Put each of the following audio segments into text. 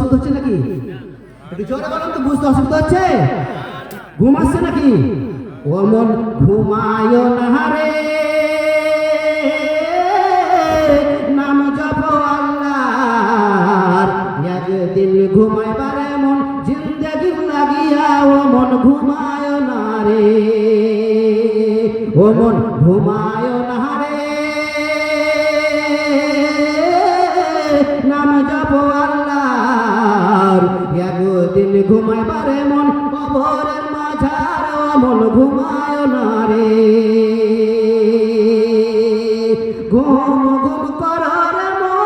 অসুবিধা হচ্ছে নাকি? একটু জোরে বলুন তো, বুঝতে অসুবিধা হচ্ছে? ঘুম আসছে নাকি? ও মন ঘুমায় না রে, নাম জপ আল্লাহর, একদিন ঘুমাইবারে মন জিন্দেগি লাগিয়া, ও মন ঘুমায় না রে, ও মন ঘুমায় না রে, নাম জপ আল্লাহর, একদিন ঘুমাইবারে মন কবরের মাঝার, ও মন ঘুমায় না রে, ঘুম ঘুম করার মন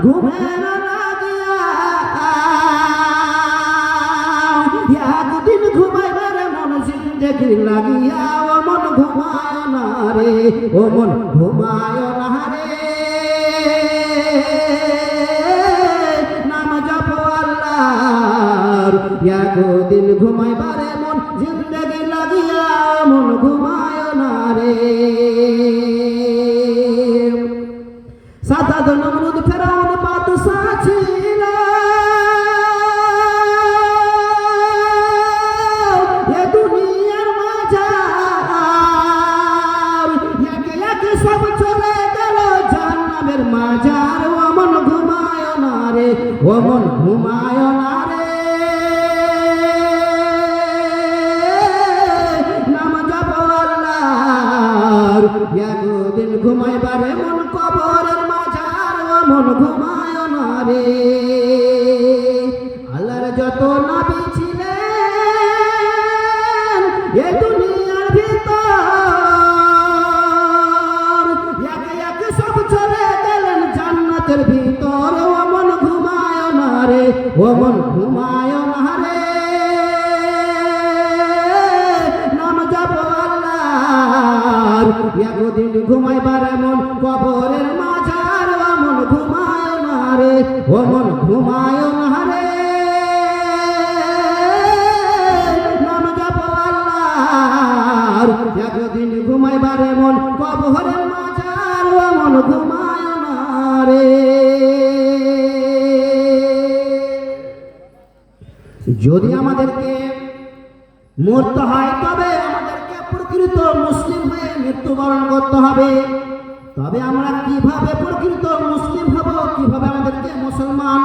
ঘুমের লাগিয়া, একদিন ঘুমাইবার মন জিন্দেগি লাগিয়া, ও মন ঘুমায় না রে, ও মন ঘুমায় না রে, নাম জপ আল্লাহর, একদিন ঘুমাইবারে মন জিন্দেগি লাগিয়া, মন ঘুমায় না রে। সাদাত নমরুদ ফেরাউন বাদশাহ ছিল, এ দুনিয়ার মাঝার, একে একে সব চলে গেল জাহান্নামের মাঝার, ও মন ঘুমায় না রে, ও মন ঘুমায় না রে, নাম জপ আল্লাহর, একদিন ঘুমাইবারে মন কবরের মাঝার, ও মন ঘুমায় না রে। আল্লাহর যত নবী ছিলেন এ দুনিয়ার ভিতর, একে একে সব চলে গেলেন জান্নাতের ভিতর, ও মন ঘুমায় না রে, ও মন ঘুমায় না রে, নাম জপ আল্লাহর, একদিন ঘুমাইবার মন কবরের মাঝার, ও মন ঘুমায় না রে, ও মন ঘুমায় না রে, নাম জপ আল্লাহর, একদিন ঘুমাইবার মন কবরের মাঝার, ও মন ঘুমায় না রে। যদি আমাদেরকে মরতে হয় তবে আমাদেরকে প্রকৃত মুসলিম হয়ে মৃত্যুবরণ করতে হবে, তবে আমরা কিভাবে প্রকৃত মুসলিম হব, কিভাবে আমাদেরকে মুসলমান,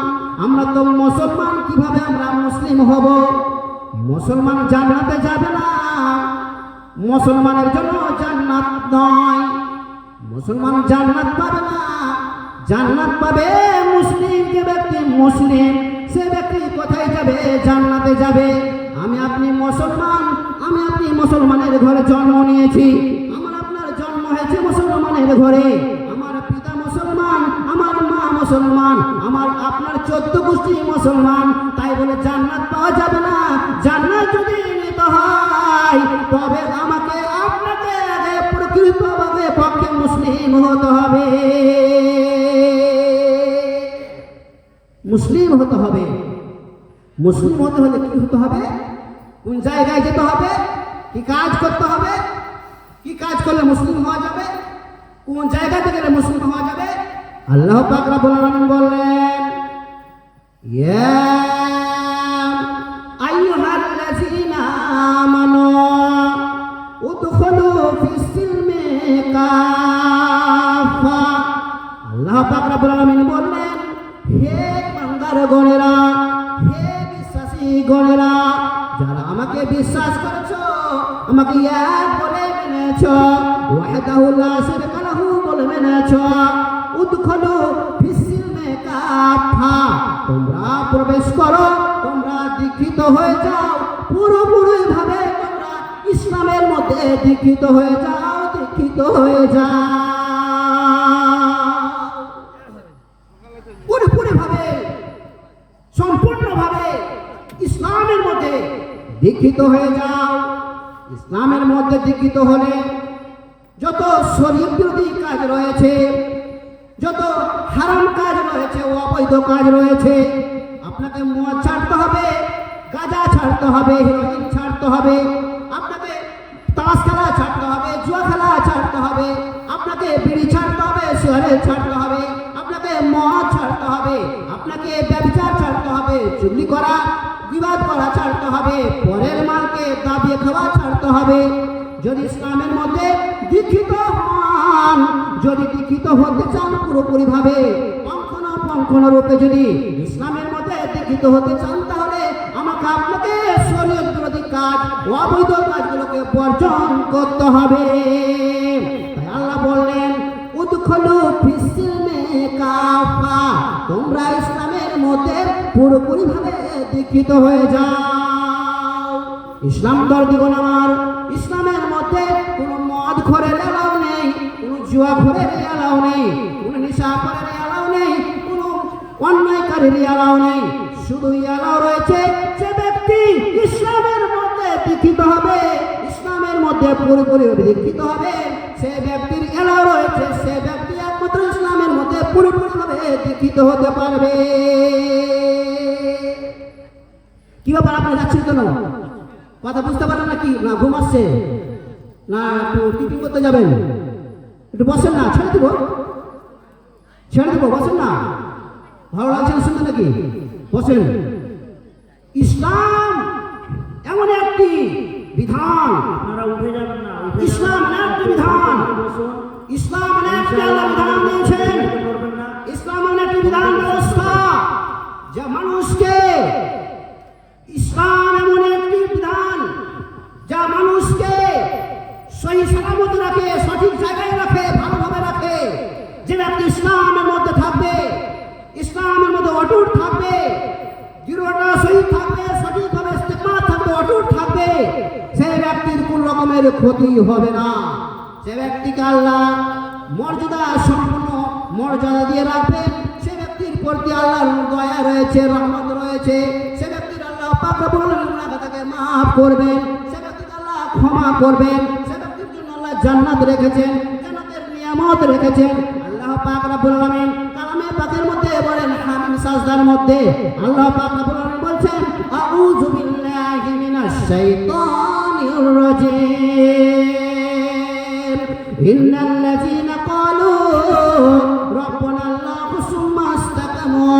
আমরা তো মুসলমান, কিভাবে আমরা মুসলিম হব? মুসলমান জান্নাতে যাবে না, মুসলমানের জন্য জান্নাত নয়, মুসলমান জান্নাত পাবে না, জান্নাত পাবে মুসলিম। যে ব্যক্তি মুসলিম সে ব্যক্তি কোথায় যাবে? জান্নাতে যাবে। আমি আপনি মুসলমান, আমি আপনি মুসলমানের ঘরে জন্ম নিয়েছি, আমার আপনার জন্ম হয়েছে মুসলমানের ঘরে, আমার পিতা মুসলমান, আমার মা মুসলমান, আমার আপনার 14 গোষ্ঠী মুসলমান, তাই বলে জান্নাত পাওয়া যাবে না। জান্নাত যদি নিতে হয় তবে আমাকে আপনাকে আগে প্রকৃতভাবে পক্ষে মুসলিম হতে হবে, মুসলিম হতে হবে। মুসলিম হতে হলে কি হতে হবে? কোন জায়গায় যেতে হবে? কি কাজ করতে হবে? কি কাজ করলে মুসলিম হওয়া যাবে? কোন জায়গাতে গেলে মুসলিম হওয়া যাবে? আল্লাহ পাক রব্বুল আলামিন বললেন, ইয়া আইয়ুহাল্লাযীনা আমানু উদখুলু ফিস-সিলমি কাফা। আল্লাহ পাক রব্বুল আলামিন বললেন, হে বান্দার গণেরা, হে বিশ্বাসী গণেরা, যারা আমাকে বিশ্বাস করেছো, আমাকে এক বলে মেনেছো, ওয়াহদাহু লা শারীকা লাহু বলে মেনেছো, উদখুলু ফিস-সিলমি কাফা, তোমরা প্রবেশ করো, তোমরা দীক্ষিত হয়ে যাও, পুরোপুরি ভাবে তোমরা ইসলামের মধ্যে দীক্ষিত হয়ে যাও, দীক্ষিত হয়ে যাও, পুরোপুরি ভাবে সম্পূর্ণভাবে ইসলামের মধ্যে দীক্ষিত হয়ে যাও। ইসলামের মধ্যে দীক্ষিত হলে যত শরীয়ত বিরোধী কাজ রয়েছে, যত হারাম কাজ রয়েছে, অবৈধ কাজ রয়েছে, আপনাকে মদ ছাড়তে হবে, গাঁজা ছাড়তে হবে, হেরোইন ছাড়তে হবে, আপনাকে তাস খেলা ছাড়তে হবে, জুয়া খেলা ছাড়তে হবে, আপনাকে বিড়ি ছাড়তে হবে, সিগারেট ছাড়তে হবে, মদ ছাড়তে হবে, আপনাকে ব্যভিচার ছাড়তে হবে, চুগলি করা বিবাদ করা ছাড়তে হবে, পরের মালকে দাবিয়ে খাওয়া ছাড়তে হবে। যদি ইসলামের মধ্যে দীক্ষিত হন, যদি দীক্ষিত হতে চান পুরোপুরি ভাবে পঙ্খন রূপে যদি ইসলামের মধ্যে দীক্ষিত হতে চান, তাহলে আমাকে আপনাকে শরীয়ত বিরোধী কাজ, অবৈধ কাজগুলোকে বর্জন করতে হবে। তাই আল্লাহ বললেন উদখুলু ফিস-সিলমে কাফা, তোমরা ইসলামের মধ্যে পুরোপুরি ভাবে দীক্ষিত হয়ে যাও। ইসলাম দর্দিগণ আমার, ইসলামের মধ্যে কোনো মদ খোরের এলাও নেই, কোনো জুয়া খোরের এলাও নেই, কোনো নেশা খোরের এলাও নেই, কোনো অন্যায়কারীর এলাও নেই। শুধু এলাও রয়েছে যে ব্যক্তি ইসলামের মধ্যে দীক্ষিত হবে, ইসলামের মধ্যে পুরোপুরি দীক্ষিত হবে, সে ব্যক্তির এলাও রয়েছে, সে ব্যক্তি একমাত্র ইসলামের মধ্যে পুরোপুরি ভাবে দীক্ষিত হতে পারবে। কি ব্যাপার, আপনি যাচ্ছেন কেন? কথা বুঝতে পারেন নাকি? না ঘুম আসছে, না একটু টিফিন করতে যাবেন? একটু বসেন না, ছেড়ে দিব, বসেন না। ভালো লাগছে না শুনতে নাকি? বসেন। ইসলাম এমন একটি বিধান, ইসলাম একটি বিধান, ইসলাম একটি আল্লাহ বিধান দিয়েছেন, ইসলাম একটি বিধান ব্যবস্থা যা মানুষকে, ইসলাম এমন একটি বিধান যা মানুষকে সহি সালামত রাখে, সঠিক জায়গায় রাখে, ভালোভাবে রাখে। যে ব্যক্তি ইসলামের মধ্যে থাকবে, ইসলামের মধ্যে অটুট থাকবে, দৃঢ়তা সহিত থাকবে, সঠিকভাবে ইস্তেকামাত থাকবে, অটুট থাকবে, সেই ব্যক্তির কোন রকমের ক্ষতি হবে না। সে ব্যক্তিকে আল্লাহ মর্যাদা সম্পূর্ণ মর্যাদা দিয়ে রাখবেন। সে ব্যক্তির প্রতি আল্লাহর দয়া রয়েছে, রহমত রয়েছে। সে ব্যক্তির আল্লাহ পাক রব্বুল আলামিন গুনাহকে মাফ করবেন, সে ব্যক্তিকে আল্লাহ ক্ষমা করবেন। সে ব্যক্তির জন্য আল্লাহ জান্নাত রেখেছেন, জান্নাতের নিয়ামত রেখেছেন। আল্লাহ পাক রব্বুল আলামিন কালামে পাকের মধ্যে বলেন, হামিম সাজদার মধ্যে আল্লাহ পাক রব্বুল আলামিন বলছেন, আউযু বিল্লাহি মিনাশ শাইতানির রাজীম, ইন্নাল্লাযীনা ক্বালু রাব্বুনা আল্লাহু সুম্মা ইসতাকামু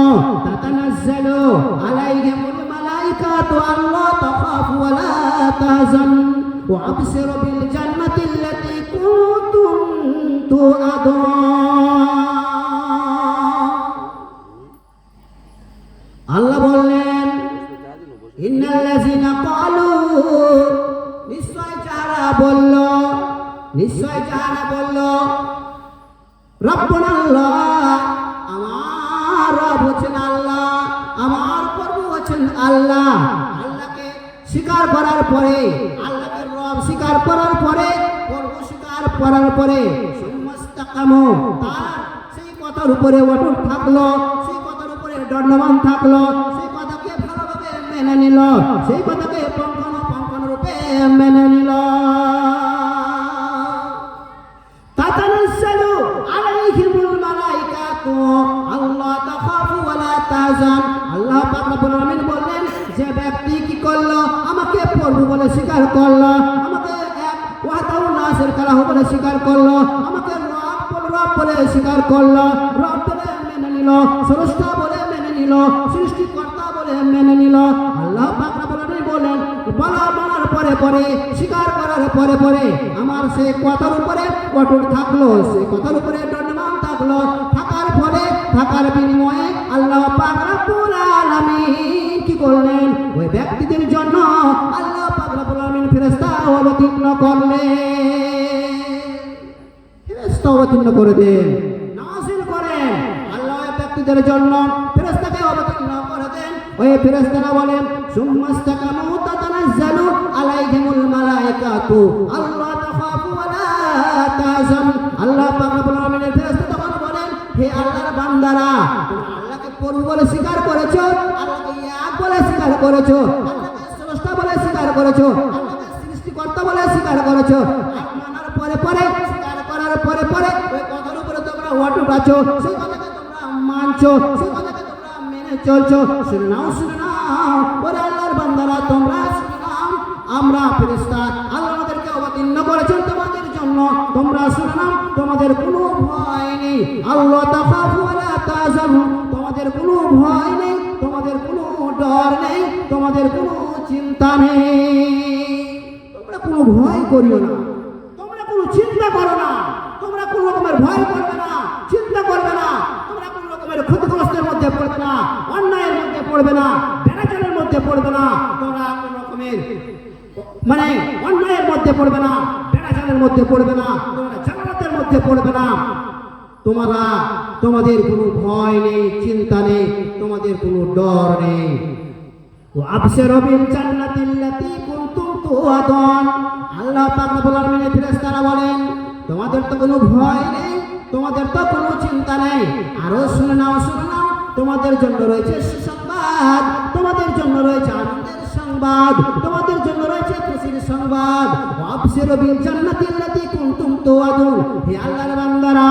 তাতানাজ্জালু আলাইহিমুল মালাইকাতু আল্লা তাখাফু ওয়া লা তাহজানু ওয়া আবশিরু বিল জান্নাতি আল্লাতী কুনতুম তুআদুন। আল্লাহ বললেন, ইন্নাল্লাযীনা ক্বালু, নিশ্চয় যারা বলল, রব্বুনা আল্লাহ, আমার রব হচ্ছেন আল্লাহ, আমার প্রভু হচ্ছেন আল্লাহ। আল্লাহকে স্বীকার করার পরে, আল্লাহকে রব স্বীকার করার পরে, প্রভু স্বীকার করার পরে সুম্মাস্তাকামু, তার সেই কথার উপরে অটুট থাকলো, সেই কথার উপরে দণ্ডবান থাকলো, সেই কথাকে ভালোভাবে মেনে নিল, সেই কথাকে পঙ্খানো রূপে মেনে নিল। তাতানাজ্জালু আলাইহিমুল মালাইকাতু আল্লা তাখাফু ওয়া লা তাহজান। আল্লাহ পাক রব্বুল আলামিন বললেন, যে ব্যক্তি কি করলো, আমাকে প্রভু বলে স্বীকার করলো, আমাকে এক ওয়াহদাহুল লা শারীকা লাহু বলে স্বীকার করলো, আমাকে রব বলে স্বীকার করলো, রব বলে মেনে নিল, স্রষ্টা বলে মেনে নিল, সৃষ্টিকর্তা বলে মেনে নিল। আল্লাহ পাক রব্বুল আলামিন বলেন, বলার পরে স্বীকার করার পরে আমার সে কথার উপরে অটুট থাকলো, সে কথার উপরে দণ্ডবান থাকলো, থাকার বিনিময়ে আল্লাহ পাক রব্বুল আলামিন কি করলেন, ওই ব্যক্তিদের জন্য আল্লাহ পাক রব্বুল আলামিন ফেরেশতা অবতীর্ণ করে দেন, নাযিল করেন। আল্লাহ ওই ব্যক্তিদের জন্য ফেরেশতাকে অবতীর্ণ করে দেন। ওই ফেরেশতারা বলেন, সুম্মাস্তাকামু তাতানাজ্জালু আলাইহিমুল মালাইকাতু আল্লা তাখাফু ওয়া লা তাহজানু। আল্লাহ পাক রব্বুল আলামিনের ফেরেশতা তখন বলেন, হে আল্লাহর বান্দারা, তোমরা আল্লাহকে প্রভু বলে স্বীকার করেছো, আল্লাহকে এক বলে স্বীকার করেছো, আল্লাহকে স্রষ্টা বলে স্বীকার করেছো, আল্লাহকে সৃষ্টিকর্তা বলে স্বীকার করেছো। মানার পরে স্বীকার করার পরে ওই কথার উপরে তোমরা অটুট আছো, সেই কথাকে তোমরা মানছো, সেই কথাকে তোমরা মেনে চলছো। শুনে নাও ওরে আল্লাহর বান্দারা, তোমরা শুনে নাও, আমরা ফেরেশতা, আল্লাহ আমাদেরকে অবতীর্ণ করেছেন তোমাদের জন্য, তোমরা শুনে নাও, তোমাদের কোনো ভয় নেই। আল্লাহ তাখাফু ওয়া লা তাহজানু, তোমাদের কোনো ভয় নেই, তোমাদের কোনো ডর নেই, তোমাদের কোনো চিন্তা নেই। তোমরা কোনো ভয় করিও না, তোমরা কোনো চিন্তা করো না, তোমরা কোনো রকমের ভয় করবে না, চিন্তা করবে না, তোমরা কোনো রকমের ক্ষতিগ্রস্তের মধ্যে পড়বে না, অন্যায়ের মধ্যে পড়বে না, বেড়াচারের মধ্যে পড়বে না, তোমরা কোনো রকমের মানে অন্যায়ের মধ্যে পড়বে না, বেড়াচারের মধ্যে পড়বে না, তোমরা জান্নাতের মধ্যে পড়বে না। তোমাদের কোনো ভয় নেই, চিন্তা নেই, তোমাদের কোনো ডর নেই। ওয়াবশিরু বিল জান্নাতিল্লাতী কুনতুম তুআদুন। আল্লাহ পাক রব্বুল আলামিনের ফেরেশতারা বলেন, তোমাদের তো কোনো ভয় নেই, তোমাদের তো কোনো চিন্তা নেই। আরো শুনে নাও, তোমাদের জন্য রয়েছে সুসংবাদ, তোমাদের জন্য রয়েছে আনন্দের সংবাদ, তোমাদের জন্য রয়েছে খুশির সংবাদ। ওয়াবশিরু বিল জান্নাতিল্লাতী কুনতুম তুআদুন। হে আল্লাহর বান্দারা,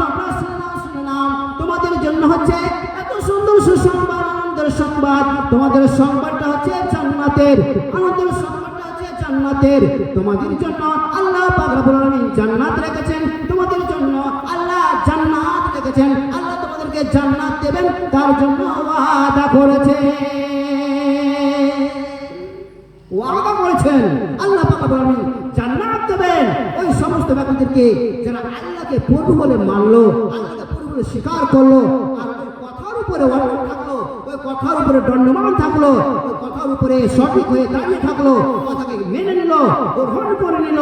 তোমরা শুনে নাও, তোমাদের জন্য হচ্ছে এত সুন্দর সুসংবাদ, আনন্দের সংবাদ। তোমাদের সংবাদটা হচ্ছে জান্নাতের, আনন্দের সংবাদটা হচ্ছে জান্নাতের। তোমাদের জন্য আল্লাহ পাক রব্বুল আলামিন জান্নাত রেখেছেন, তোমাদের জন্য আল্লাহ জান্নাত রেখেছেন। আল্লাহ তোমাদেরকে জান্নাত দেবেন, তার জন্য ওয়াদা করেছেন, ওয়াদা করেছেন। আল্লাহ পাক রব্বুল আলামিন জান্নাত দেবেন ওই সমস্ত ব্যক্তিদেরকে যারা আল্লাহকে প্রভু বলে মানলো, আল্লাহকে প্রভু বলে স্বীকার করলো, আর ওই কথার উপরে অটল থাকলো, ওই কথার উপরে দণ্ডমান থাকলো, ওই কথার উপরে সঠিক হয়ে দাঁড়িয়ে থাকলো, কথাকে মেনে নিল, গ্রহণ করে নিল।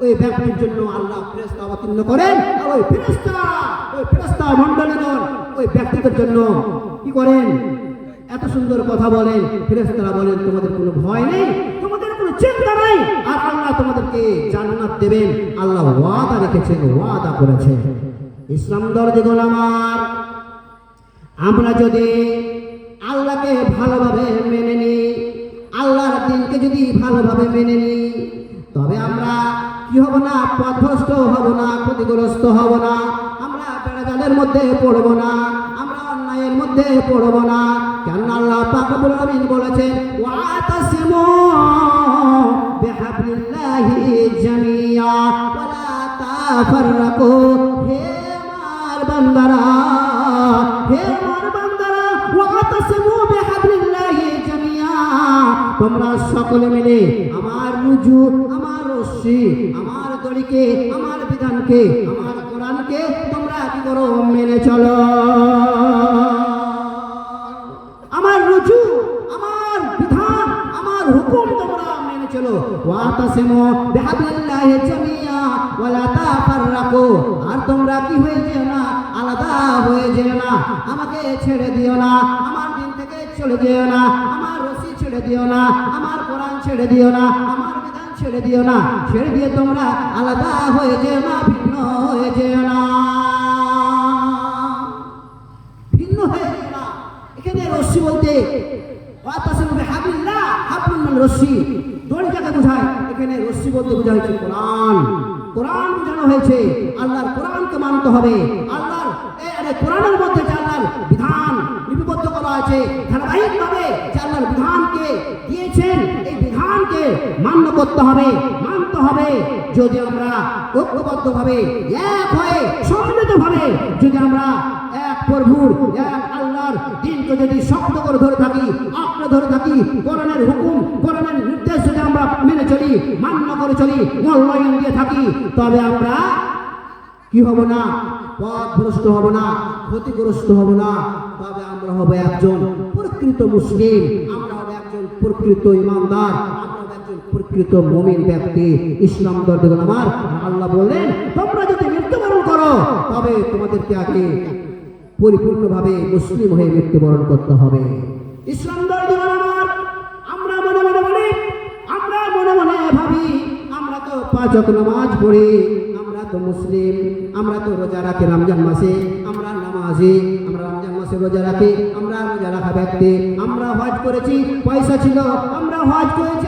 ওই ব্যক্তির জন্য আল্লাহ ফেরেশতা অবতীর্ণ করেন, আর ওই ফেরেশতা মণ্ডলীগণ ওই ব্যক্তিদের জন্য কি করেন? এত সুন্দর কথা বলেন। ফেরেশতারা বলেন, তোমাদের কোনো ভয় নেই, তোমাদের কোনো চিন্তা নেই, আর আল্লাহ তোমাদেরকে জান্নাত দেবেন। আল্লাহ ওয়াদা রেখেছেন, ওয়াদা করেছেন। ইসলাম দরদিগণ আমার, আমরা যদি আল্লাহকে ভালোভাবে মেনে নিই, আল্লাহর দিনকে যদি ভালোভাবে মেনে নিই, তবে আমরা কি হব না? পথভ্রষ্ট হব না, ক্ষতিগ্রস্ত হব না, আমরা বেড়াজালের মধ্যে পড়ব না, আমরা অন্যায়ের মধ্যে পড়ব না। কেন আল্লাহ পাক রব্বুল আলামিন বলেছেন, ওয়াতাসিমু বিহাবলিল্লাহি জামিয়া ওয়ালা তাফাররাকু। হে আমার বান্দারা, হে আমার বান্দারা, ওয়াতাসিমু বিহাবলিল্লাহি জামিয়া, তোমরা সকলে মিলে আমার রুজু, আমার রশ্মি, আমার দড়িকে, আমার বিধানকে, আমার কোরআনকে তোমরা কি করো? মেনে চলো। আমার রুজু, আমার বিধান, আমার হুকুম তোমরা মেনে চলো। ওয়াতাসিমু বিহাবলিল্লাহি জামিয়া ওয়ালা তাফাররাকু। আর তোমরা কি হয়ে যেও না? আলাদা হয়ে যেও না, আমাকে ছেড়ে দিও না, আমার দিন থেকে চলে যেও না, আমার রশি ছেড়ে দিও না, আমার কোরআন ছেড়ে দিও না, আমার বিধান ছেড়ে দিও না। ছেড়ে দিয়ে তোমরা আলাদা হয়ে যেও না, ভিন্ন হয়ে যেও না, ভিন্ন হয়ে যেও না। এখানে রশ্মি বলতে ওয়াতাসিমু বিহাবলিল্লাহ, হাবলুন মানে রশ্মি, দড়িটাকে বোঝায়। এখানে রশ্মি বলতে বোঝা হয়েছে কোরআন, কোরআন বোঝানো হয়েছে। আল্লাহর কোরআনকে মানতে হবে। আল্লাহর কোরআনের মধ্যে যে আল্লাহর বিধান লিপিবদ্ধ করা আছে ধারাবাহিকভাবে, যে আল্লাহর বিধানকে দিয়েছেন, এই বিধানকে মান্য করতে হবে, মানতে হবে। যদি আমরা ঐক্যবদ্ধভাবে, এক হয়ে, সম্মিলিতভাবে যদি আমরা এক প্রভুর, এক আল্লাহর দিনকে যদি শক্ত করে ধরে থাকি, আঁকড়ে ধরে থাকি, কোরআনের হুকুম, কোরআনের নির্দেশ যদি আমরা মেনে চলি, মান্য করে চলি, মূল্যায়ন দিয়ে থাকি, তবে আমরা কি হব না? পথভ্রষ্ট হব না, ক্ষতিগ্রস্ত হব না। তবে আমরা হব একজন প্রকৃত মুসলিম, আমরা হব একজন প্রকৃত ইমানদার, আমরা হব একজন প্রকৃত মুমিন ব্যক্তি। ইসলাম দরদিগণ আমার, আল্লাহ বললেন, তোমরা যদি মৃত্যুবরণ করো, তবে তোমাদেরকে আগে পরিপূর্ণভাবে মুসলিম হয়ে মৃত্যুবরণ করতে হবে। ইসলাম দরদিগণ আমার, আমরা মনে মনে বলি, আমরা মনে মনে ভাবি, আমরা তো 5 ওয়াক্ত নামাজ পড়ি, আমরা তো মুসলিম, আমরা তো রোজা রাখি রমজান মাসে, আমরা নামাজি, আমরা রমজান মাসে রোজা রাখি, আমরা রোজা রাখা ব্যক্তি, আমরা হজ করেছি, পয়সা ছিল, আমরা হজ করেছি,